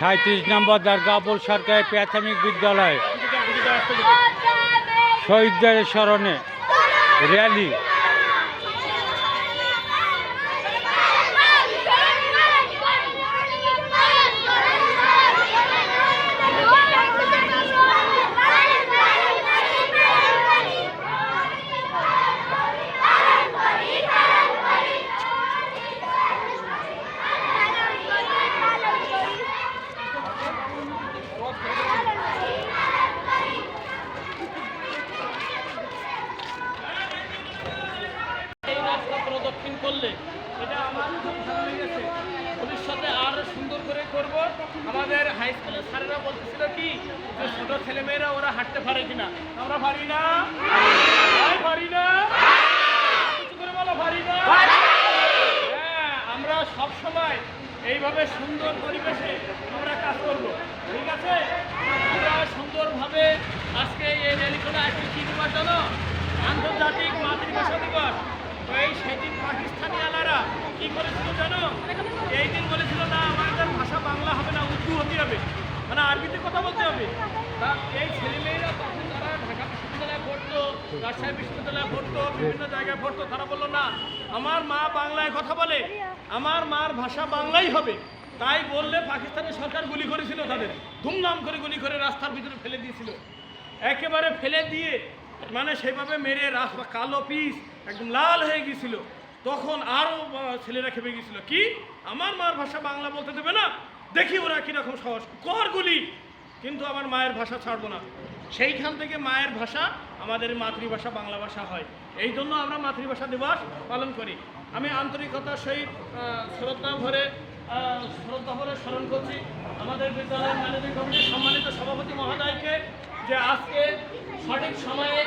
নম্বর দরগাপুর সরকারি প্রাথমিক বিদ্যালয় শহীদদের স্মরণে র্যালি। প্রদক্ষিণ করলে এটা আমার খুব ভালো লেগেছে। ভবিষ্যতে আরো সুন্দর করে করব। আমাদের হাই স্কুলের স্যারেরা বলতেছিল কি যে ছোট ছেলেমেয়েরা ওরা হাঁটতে পারে কিনা, আমরা পারি না, পারি না, কিছু করে বলো পারি না। হ্যাঁ, আমরা সব সময় এইভাবে সুন্দর পরিবেশে আমরা কাজ করব, ঠিক আছে? আমরা সুন্দরভাবে আজকে এই র্যালিগুলো আজকে কি দিবস জানো? আন্তর্জাতিক মাতৃভাষা দিবস। এই সেদিন পাকিস্তানি আলারা কি করেছিল জানো? এই দিন বলেছিল না আমাদের ভাষা বাংলা হবে না, উর্দু হতে হবে, মানে আরবিতে কথা বলতে হবে। তা এই ছেলেমেয়েরা তখন তারা ঢাকা বিশ্ববিদ্যালয়ে পড়তো, রাজশাহী বিশ্ববিদ্যালয়ে পড়তো, বিভিন্ন জায়গায় পড়তো, তারা বললো না আমার মা বাংলায় কথা বলে, আমার মার ভাষা বাংলাই হবে। তাই বললে পাকিস্তানি সরকার গুলি করেছিল, তাদের ধুমধাম করে গুলি করে রাস্তার ভিতরে ফেলে দিয়েছিল, একেবারে ফেলে দিয়ে মানে সেভাবে মেরে রাস্তা কালো পিস একদম লাল হয়ে গিয়েছিল। তখন আরও ছেলেরা খেপে গিয়েছিল, কি আমার মার ভাষা বাংলা বলতে দেবে না, দেখি ওরা কীরকম সাহস কর গুলি, কিন্তু আমার মায়ের ভাষা ছাড়বো না। সেইখান থেকে মায়ের ভাষা আমাদের মাতৃভাষা বাংলা ভাষা হয়। এই জন্য আমরা মাতৃভাষা দিবস পালন করি। আমি আন্তরিকতার সহিত শ্রদ্ধা ভরে স্মরণ করছি আমাদের বিদ্যালয়ের ম্যানেজিং কমিটির সম্মানিত সভাপতি মহোদয়কে, যে আজকে সঠিক সময়ে